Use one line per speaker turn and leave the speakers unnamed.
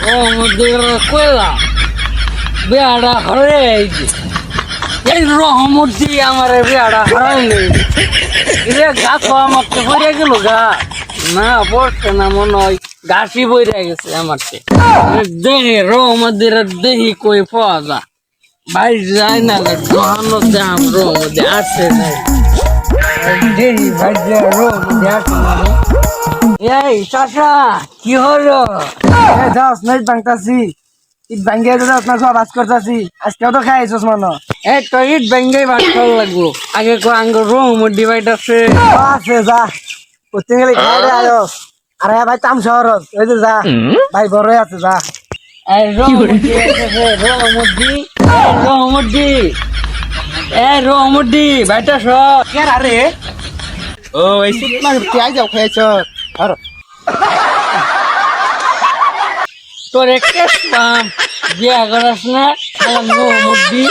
ও মধ্যে কয়লা বেড়া হরে এই রহমতি আমার বেড়া হারাইলে রে গা খাওয়া মারতে পড়ে গেল গা না পড়ছে না মনে হয় ঘাসি বইরে গেছে আমার দেহে রহমদের দেহি কই পাওয়া যা ভাই যায় না দোহানো দাম রহমদে আছে নাই দেহি ভাই রহমদে আছে না এই চাচা কি হলো
যাস নাই বাংতাছি ইট ভাঙ্গিয়ে যাস না সব আজ করতাছি আজকেও তো খাইছস মনে
এই তো ইট ভেঙ্গে বাদ লাগবো আগে কো আঙ্গ রহমদ ডিভাইড আছে
আছে যা করতে গেলে খাইরে আয়স আরে ভাই তাম শহর ওই যে যা ভাই বড়ই আছে যা
এই রহমদি ভাইটা সব
কে আরে ও এই শীত মাস আই যাও খাইছ আর
তোর একটা পাম যে আগর আস না রহমদি